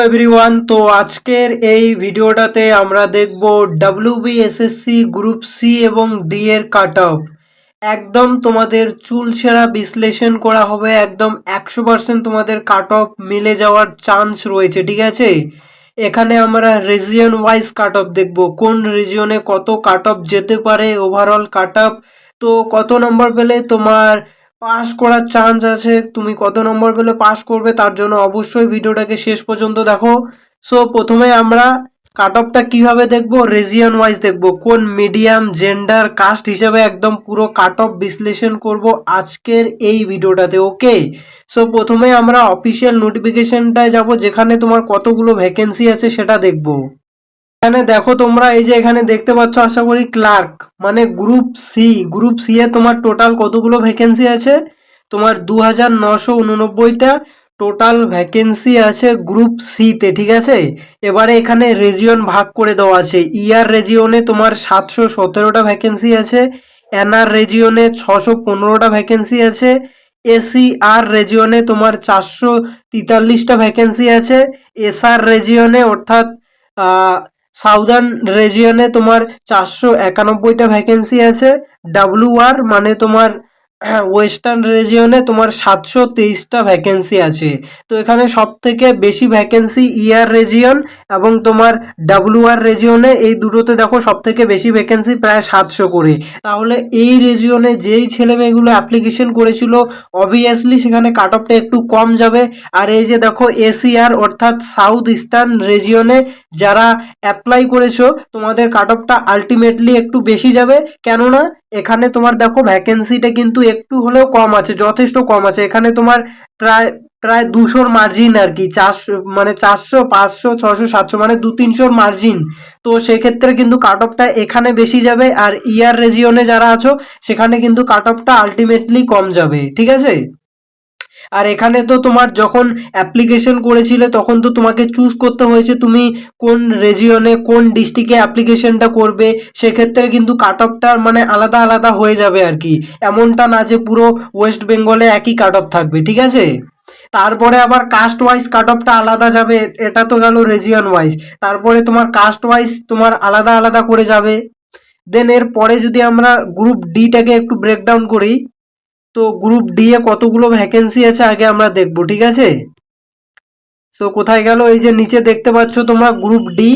Everyone, তো আজকের এই ভিডিওটাতে আমরা দেখব ডব্লিউবিএসএসসি গ্রুপ সি এবং ডি এর কাট অফ। একদম তোমাদের চুলছেরা বিশ্লেষণ করা হবে, একদম 100% তোমাদের কাট অফ মিলে যাওয়ার চান্স রয়েছে। ঠিক আছে, এখানে আমরা রিজিয়ন ওয়াইজ কাট অফ দেখব, কোন রিজিয়নে কত কাট অফ যেতে পারে, ওভারঅল কাট অফ। তো কত নম্বর পেলে তোমার পাস করার চান্স আছে, তুমি কত নম্বর পেলে পাস করবে, তার জন্য অবশ্যই ভিডিওটাকে শেষ পর্যন্ত দেখো। সো প্রথমে আমরা কাট অফটা কিভাবে দেখবো, রিজিয়ন ওয়াইজ দেখবো, কোন মিডিয়াম জেন্ডার কাস্ট হিসাবে একদম পুরো কাট অফ বিশ্লেষণ করব আজকের এই ভিডিওটাতে। ওকে, সো প্রথমে আমরা অফিসিয়াল নোটিফিকেশনটায় যাব, যেখানে তোমার কতগুলো ভ্যাকেন্সি আছে সেটা দেখবো। এখানে দেখো তোমরা, এই যে এখানে দেখতে পাচ্ছ আশা করি, ক্লার্ক মানে গ্রুপ সি এ তোমার টোটাল কতগুলো ভ্যাকেন্সি আছে, তোমার 2989টা টোটাল ভ্যাকেন্সি আছে গ্রুপ সিতে। ঠিক আছে, এবারে এখানে রেজিয়ন ভাগ করে দেওয়া আছে। ইয়ার রেজিয়নে তোমার 717টা ভ্যাকেন্সি আছে, এনআর রেজিয়নে 615টা ভ্যাকেন্সি আছে, এসিআর রেজিয়নে তোমার 443টা ভ্যাকেন্সি আছে, এসআর রেজিয়নে অর্থাৎ সাউদার্ন রেজিয়নে তোমার 491টা ভ্যাকেন্সি আছে, ডাব্লিউআর মানে তোমার ওয়েস্টার্ন রেজিয়নে তোমার 723টা ভ্যাকেন্সি আছে। তো এখানে সব থেকে বেশি ভ্যাকেন্সি ইয়ার রেজিয়ন এবং তোমার ডাব্লিউআর রেজিয়নে, এই দুটোতে দেখো সব থেকে বেশি ভ্যাকেন্সি, প্রায় 700 করে। তাহলে এই রেজিয়নে যেই ছেলে মেয়েগুলো অ্যাপ্লিকেশন করেছিল, অবভিয়াসলি সেখানে কাট অফটা একটু কম যাবে। আর এই যে দেখো এসিআর অর্থাৎ সাউথ ইস্টার্ন রেজিয়নে যারা অ্যাপ্লাই করেছো, তোমাদের কাট অফটা আলটিমেটলি একটু বেশি যাবে। কেননা এখানে তোমার দেখো ভ্যাকেন্সিটা কিন্তু একটু হলেও কম আছে, যথেষ্ট কম আছে। এখানে তোমার প্রায় প্রায় 200-র মার্জিন আর কি, 400 মানে 400 500 600 700 মানে 200-300-র মার্জিন। তো সেক্ষেত্রে কিন্তু কাট অফটা এখানে বেশি যাবে, আর ইয়ার রেজিয়নে যারা আছো সেখানে কিন্তু কাট অফটা আলটিমেটলি কম যাবে। ঠিক আছে, আর এখানে তো তোমার যখন অ্যাপ্লিকেশন করেছিলে তখন তো তোমাকে চুজ করতে হয়েছে তুমি কোন রেজিয়নে কোন ডিস্ট্রিক্টে অ্যাপ্লিকেশনটা করবে। সেক্ষেত্রে কিন্তু কাট অফটা মানে আলাদা আলাদা হয়ে যাবে আর কি, এমনটা না যে পুরো ওয়েস্ট বেঙ্গলে একই কাট অফ থাকবে। ঠিক আছে, তারপরে আবার কাস্ট ওয়াইজ কাট অফটা আলাদা যাবে, এটা তো গেল রেজিয়ন ওয়াইজ। তারপরে তোমার কাস্ট ওয়াইজ তোমার আলাদা আলাদা করে যাবে। দেন এর পরে যদি আমরা গ্রুপ ডিটাকে একটু ব্রেকডাউন করি, তো গ্রুপ ডি এ কতগুলো ভ্যাকেন্সি আছে আগে আমরা দেখব। ঠিক আছে, সো কোথায় গেল, এই যে নিচে দেখতে পাচ্ছ তোমরা গ্রুপ ডি,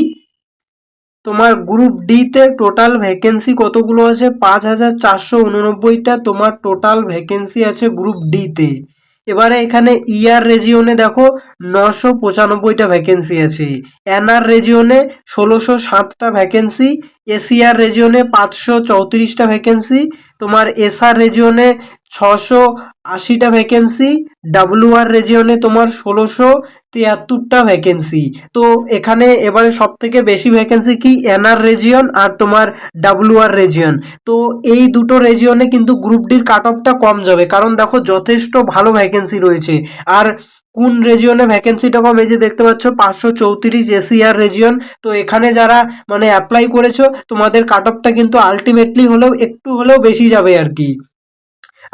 তোমার গ্রুপ ডি তে টোটাল ভ্যাকেন্সি কতগুলো আছে, 5489টা তোমার টোটাল ভ্যাকেন্সি আছে গ্রুপ ডি তে। এবারে এখানে ইয়ার রেজিয়নে দেখো 995টা ভ্যাকেন্সি আছে, এনআর রেজিয়নে 1607টা ভ্যাকেন্সি, এসিআর রেজিয়নে 534টা ভ্যাকেন্সি, তোমার এসআর রেজিয়নে 680টা ভ্যাকেন্সি, ডাব্লিউআর রেজিয়নে তোমার 1673টা ভ্যাকেন্সি। তো এখানে এবারে সব থেকে বেশি ভ্যাকেন্সি কি, এনআর রেজিয়ন আর তোমার ডাব্লিউআর রেজিয়ন। তো এই দুটো রেজিয়নে কিন্তু গ্রুপ ডির কাট অফটা কম যাবে, কারণ দেখো যথেষ্ট ভালো ভ্যাকেন্সি রয়েছে। আর কোন রেজিয়নে ভ্যাকেন্সিটা কম, এই যে দেখতে পাচ্ছ 534 এসিআর রেজিয়ন। তো এখানে যারা মানে অ্যাপ্লাই করেছো, তোমাদের কাট অফটা কিন্তু আলটিমেটলি হলেও একটু হলেও বেশি যাবে আর কি।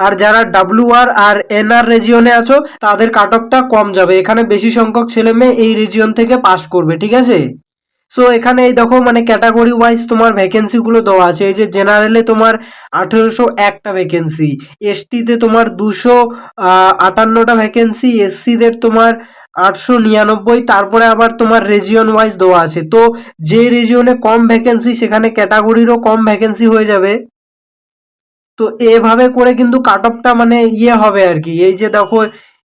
আর যারা ডাব্লিউআর আর এনআর রেজিয়নে আছো, তাদের কাট অফটা কম যাবে, এখানে বেশি সংখ্যক ছেলে মেয়ে এই রিজিয়ন থেকে পাস করবে। ঠিক আছে, সো এখানে এই দেখো মানে ক্যাটাগরি ওয়াইজ তোমার ভ্যাকেন্সিগুলো দেওয়া আছে। এই যে জেনারেলে তোমার 1801টা ভ্যাকেন্সি, এসটিতে তোমার 258টা ভ্যাকেন্সি, এসসিদের তোমার 899। তারপরে আবার তোমার রেজিয়ন ওয়াইজ দেওয়া আছে। তো যে রিজিয়নে কম ভ্যাকেন্সি সেখানে ক্যাটাগরিরও কম ভ্যাকেন্সি হয়ে যাবে। তো এভাবে করে কিন্তু কাট অফটা মানে হবে আর কি। এই যে দেখো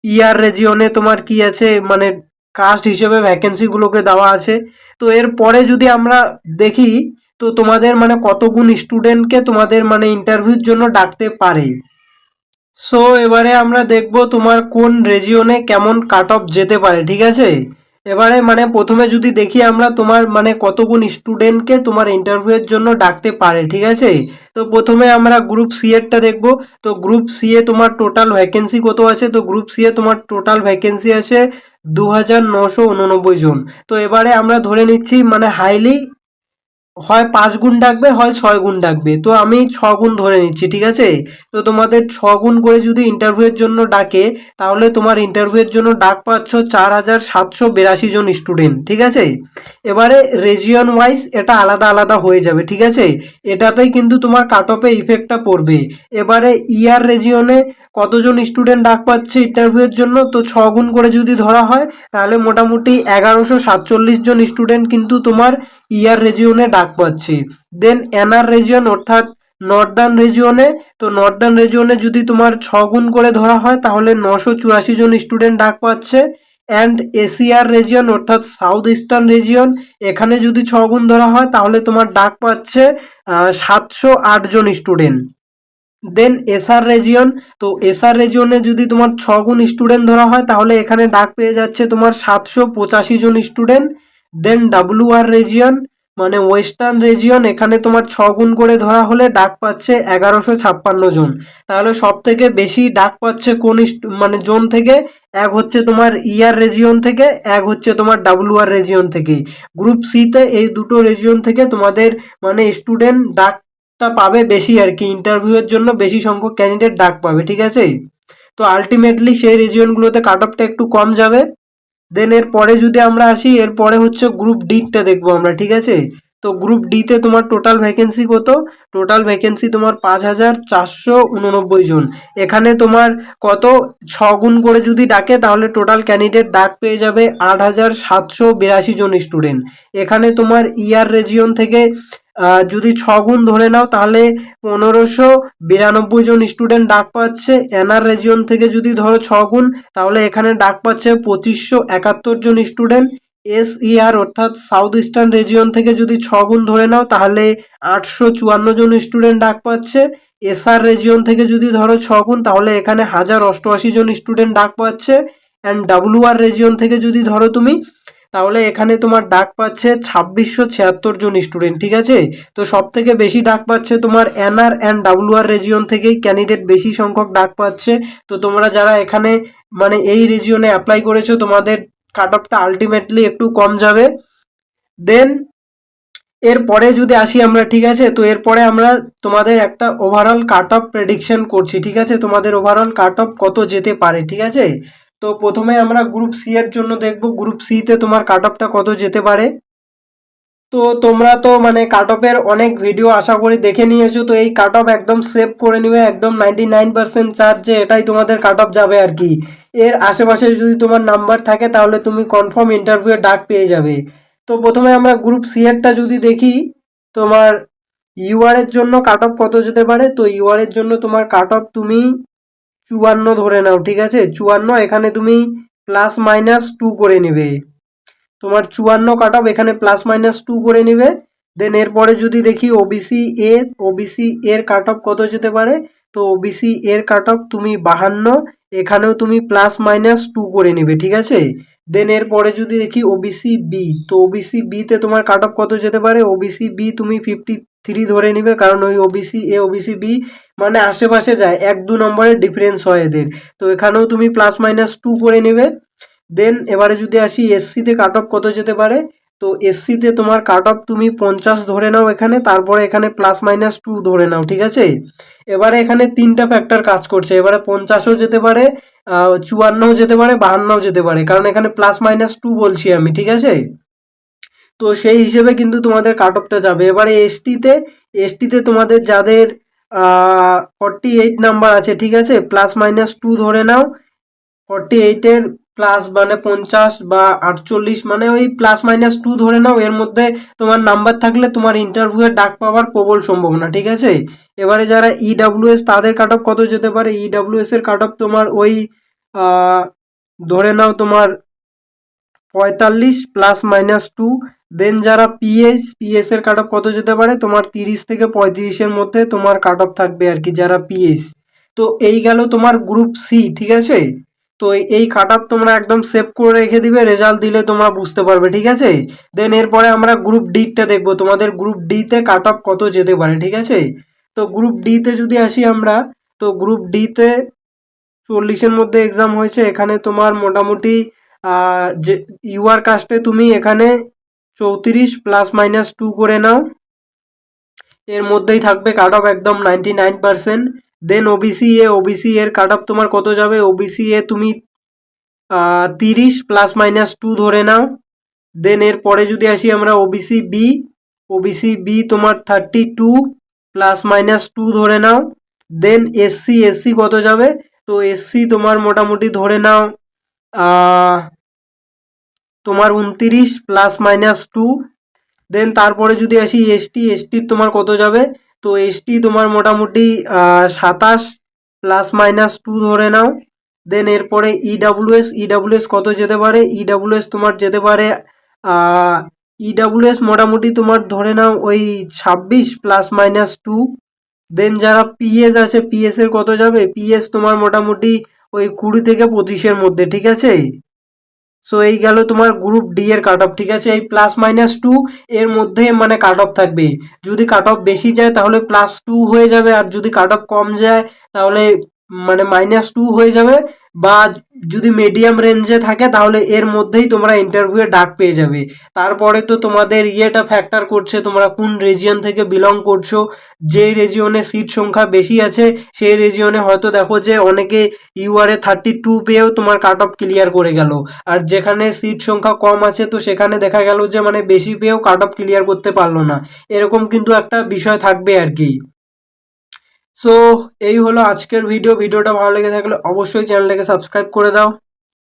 ইয়ার রেজিয়নে তোমার কি আছে, মানে কাস্ট হিসেবে ভ্যাকেন্সি গুলোকে দেওয়া আছে। তো এর পরে যদি আমরা দেখি, তো তোমাদের মানে কতগুণ স্টুডেন্টকে তোমাদের মানে ইন্টারভিউর জন্য ডাকতে পারে। সো এবারে আমরা দেখব তোমার কোন রেজিয়নে কেমন কাট অফ যেতে পারে। ঠিক আছে, এবারে মানে প্রথমে যদি দেখি আমরা তোমার মানে কতগুণ স্টুডেন্টকে তোমার ইন্টারভিউয়ের জন্য ডাকতে পারে। ঠিক আছে, তো প্রথমে আমরা গ্রুপ সি এরটা দেখব। তো গ্রুপ সি এ তোমার টোটাল ভ্যাকেন্সি কত আছে, তো গ্রুপ সি এ তোমার টোটাল ভ্যাকেন্সি আছে 2989 জন। তো এবারে আমরা ধরে নিচ্ছি মানে হাইলি হয় 5 গুণ ডাকবে, হয় 6 গুণ ডাকবে। তো আমি 6 গুণ ধরে নিচ্ছি, ঠিক আছে? তো তোমাদের 6 গুণ করে যদি ইন্টারভিউয়ের জন্য ডাকে, তাহলে তোমার ইন্টারভিউয়ের জন্য ডাক পাচ্ছ 4782 জন স্টুডেন্ট, ঠিক আছে? এবারে রিজিয়ন ওয়াইজ এটা আলাদা আলাদা হয়ে যাবে, ঠিক আছে? এটাতেই কিন্তু তোমার কাট অফে ইফেক্টটা পড়বে। এবারে ইয়ার রিজিয়নে কতজন স্টুডেন্ট ডাক পাচ্ছে ইন্টারভিউয়ের জন্য, তো 6 গুণ করে যদি ধরা হয়, তাহলে মোটামুটি 1147 জন স্টুডেন্ট কিন্তু তোমার ইয়ার রিজিয়নে ডাক পাচ্ছে। দেন এনআর রিজিয়ন অর্থাৎ নর্দার্ন রিজিয়নে, তো নর্দার্ন রিজিয়নে যদি তোমার 6 গুণ করে ধরা হয়, তাহলে 984 জন স্টুডেন্ট ডাক পাচ্ছে। অ্যান্ড এসিআর রিজিয়ন অর্থাৎ সাউথ ইস্টার্ন রিজিয়ন, এখানে যদি 6 গুণ ধরা হয়, তাহলে তোমার ডাক পাচ্ছে 708 জন স্টুডেন্ট। দেন এসআর রেজিয়ন, তো এসআর রেজিয়নে যদি তোমার 6 গুণ স্টুডেন্ট ধরা হয়, তাহলে এখানে ডাক পেয়ে যাচ্ছে তোমার 785 জন স্টুডেন্ট। দেন ডাব্লিউআর রেজিয়ন মানে ওয়েস্টার্ন রেজিয়ন, এখানে তোমার 6 গুণ করে ধরা হলে ডাক পাচ্ছে 1156 জন। তাহলে সব থেকে বেশি ডাক পাচ্ছে কোন মানে জোন থেকে? এক হচ্ছে তোমার ইয়ার রেজিয়ন থেকে, এক হচ্ছে তোমার ডাব্লিউআর রেজিয়ন থেকে। গ্রুপ সিতে এই দুটো রেজিয়ন থেকে তোমাদের মানে স্টুডেন্ট ডাক টা পাবে বেশি আর কি, ইন্টারভিউয়ের জন্য বেশি সংখ্যক ক্যান্ডিডেট ডাক পাবে, ঠিক আছে? তো আলটিমেটলি সেই রিজিয়নগুলোতে কাট অফটা একটু কম যাবে। দেন এর পরে যদি আমরা আসি, এর পরে হচ্ছে গ্রুপ ডিটা দেখবো আমরা, ঠিক আছে? তো গ্রুপ ডিতে তোমার টোটাল ভ্যাকেন্সি কত? টোটাল ভ্যাকেন্সি তোমার 5489 জন। এখানে তোমার কত? 6 গুণ করে যদি ডাকে, তাহলে টোটাল ক্যান্ডিডেট ডাক পেয়ে যাবে 8782 জন স্টুডেন্ট। এখানে তোমার ইয়ার রেজিয়ন থেকে যদি 6 গুণ ধরে নাও, তাহলে 1592 জন স্টুডেন্ট ডাক পাচ্ছে। এনআর রেজিয়ন থেকে যদি ধরো 6 গুণ, তাহলে এখানে ডাক পাচ্ছে 2571 জন স্টুডেন্ট। এসইআর অর্থাৎ সাউথ ইস্টার্ন রিজিয়ন থেকে যদি 6 গুণ ধরে নাও, তাহলে 854 জন স্টুডেন্ট ডাক পাচ্ছে। এসআর রেজিয়ন থেকে যদি ধরো 6 গুণ, তাহলে এখানে 1088 জন স্টুডেন্ট ডাক পাচ্ছে। অ্যান্ড ডাব্লিউআর রেজিয়ন থেকে যদি ধরো তুমি, তাহলে এখানে তোমার ডাক পাচ্ছে 2676 জন স্টুডেন্ট, ঠিক আছে? তো সব থেকে বেশি ডাক পাচ্ছে তোমার এনআর অ্যান্ড ডাব্লিউআর রেজিয়ন থেকেই ক্যান্ডিডেট বেশি সংখ্যক ডাক পাচ্ছে। তো তোমরা যারা এখানে মানে এই রিজিয়নে অ্যাপ্লাই করেছো, তোমাদের কাট অফটা আলটিমেটলি একটু কম যাবে। দেন এরপরে যদি আসি আমরা, ঠিক আছে? তো এরপরে আমরা তোমাদের একটা ওভারঅল কাট অফ প্রেডিকশন করছি, ঠিক আছে? তোমাদের ওভারঅল কাট অফ কত যেতে পারে, ঠিক আছে? তো প্রথমে আমরা গ্রুপ সি এর জন্য দেখবো, গ্রুপ সিতে তোমার কাট অফটা কত যেতে পারে। তো তোমরা তো মানে কাট অফের অনেক ভিডিও আশা করি দেখে নিয়েছো, তো এই কাট অফ একদম সেভ করে নিবে, একদম 99% চার্জ যে এটাই তোমাদের কাট অফ যাবে আর কি। এর আশেপাশে যদি তোমার নাম্বার থাকে, তাহলে তুমি কনফার্ম ইন্টারভিউ ডাক পেয়ে যাবে। তো প্রথমে আমরা গ্রুপ সি এরটা যদি দেখি, তোমার ইউআর এর জন্য কাট অফ কত যেতে পারে। তো ইউআর এর জন্য তোমার কাট অফ তুমি 54 ধরে নাও, ঠিক আছে? 54, এখানে তুমি +-2 করে নেবে। তোমার 54 কাট অফ এখানে +-2 করে নিবে। দেন এরপরে যদি দেখি ওবিসি এ, ওবিসি এর কাট অফ কত যেতে পারে। তো ওবিসি এর কাট অফ তুমি 52, এখানেও তুমি +-2 করে নিবে, ঠিক আছে? দেন এরপরে যদি দেখি ওবিসি বি, তো ওবিসি বিতে তোমার কাট অফ কত যেতে পারে। ওবিসি বি তুমি 53 ধরে নিবে, কারণ ওই ওবিসি এ ওবিসি বি মানে আশেপাশে যায়, 1-2 নম্বরের ডিফারেন্স হয় এদের। তো এখানেও তুমি +-2 করে নেবে। দেন এবারে যদি আসি এসসিতে কাট অফ কত যেতে পারে। তো এসসিতে তোমার কাট অফ তুমি 50 ধরে নাও এখানে, তারপরে এখানে +-2 ধরে নাও, ঠিক আছে? এবারে এখানে তিনটা ফ্যাক্টর কাজ করছে, এবারে 50ও যেতে পারে, 54ও যেতে পারে, 52ও যেতে পারে, কারণ এখানে +-2 বলছি আমি, ঠিক আছে? তো সেই হিসেবে কিন্তু তোমাদের কাট অফটা যাবে। এবারে এসটিতে তোমাদের যাদের 48 নাম্বার আছে, ঠিক আছে, +-2 ধরে নাও। 48-এর প্লাস মানে 50 বা 48, মানে ওই +-2 ধরে নাও। এর মধ্যে তোমার নাম্বার থাকলে তোমার ইন্টারভিউয়ে ডাক পাওয়ার প্রবল সম্ভাবনা, ঠিক আছে? এবারে যারা ইডাব্লিউএস, তাদের কাট অফ কত যেতে পারে। ইডাব্লিউএস এর কাট অফ তোমার ওই আহ, ধরে নাও তোমার 45 +-2। দেন যারা পিএস এর কাট অফ কত যেতে পারে, তোমার 30 থেকে 35-এর মধ্যে তোমার কাট অফ থাকবে আর কি, যারা পিএস। তো এই গেল তোমার গ্রুপ সি, ঠিক আছে? তো এই কাট অফ তোমরা একদম সেভ করে রেখে দিবে, রেজাল্ট দিলে তোমরা বুঝতে পারবে, ঠিক আছে? দেন এরপরে আমরা গ্রুপ ডিটা দেখবো, তোমাদের গ্রুপ ডিতে কাট অফ কত যেতে পারে, ঠিক আছে? তো গ্রুপ ডিতে যদি আসি আমরা, তো গ্রুপ ডিতে 40-এর মধ্যে এক্সাম হয়েছে। এখানে তোমার মোটামুটি যে ইউআর কাস্টে তুমি এখানে 34 +-2 করে নাও। এর মধ্যেই থাকবে কাট অফ একদম 99%। দেন ওবিসি এর কাট অফ তোমার কত যাবে? ওবিসি এ তুমি 30 ± 2 ধরে নাও। দেন এরপরে যদি আসি আমরা ওবিসি বি তোমার 32 ± 2 ধরে নাও। দেন এসসি কত যাবে? তো এসসি তোমার মোটামুটি ধরে নাও তোমার 29 ± 2। দেন তারপরে যদি আসি এসটির তোমার কত যাবে? তো এসটি তোমার মোটামুটি 27 ± 2 ধরে নাও। দেন এরপরে ইডাব্লিউএস কত যেতে পারে? ইডাব্লিউএস তোমার যেতে পারে ইডাব্লিউএস মোটামুটি তোমার ধরে নাও ওই 26 ± 2। দেন যারা পিএস আছে, পিএস এর কত যাবে? পিএস তোমার মোটামুটি ওই 20 থেকে 25-এর মধ্যে, ঠিক আছে। সো এই গেল তোমার গ্রুপ ডি এর কাট অফ, ঠিক আছে। এই +-2 এর মধ্যে মানে কাট অফ থাকবে। যদি কাট অফ বেশি যায় তাহলে +2 হয়ে যাবে, আর যদি কাট অফ কম যায় তাহলে মানে -2 হয়ে যাবে। বা যদি মিডিয়াম রেঞ্জে থাকে তাহলে এর মধ্যেই তোমরা ইন্টারভিউয়ে ডাক পেয়ে যাবে। তারপরে তো তোমাদের ইয়েটা ফ্যাক্টর করছে তোমরা কোন রিজিয়ন থেকে বিলং করছো। যে রিজিয়নে সিট সংখ্যা বেশি আছে সেই রিজিয়নে হয়তো দেখো যে অনেকে ইউআরএ 32 পেয়েও তোমার কাট অফ ক্লিয়ার করে গেল। আর যেখানে সিট সংখ্যা কম আছে তো সেখানে দেখা গেল যে মানে বেশি পেয়েও কাট অফ ক্লিয়ার করতে পারলো না। এরকম কিন্তু একটা বিষয় থাকবে আর কি। সো এই হলো আজকের ভিডিওটা ভালো লেগে থাকলে অবশ্যই চ্যানেলটাকে সাবস্ক্রাইব করে দাও।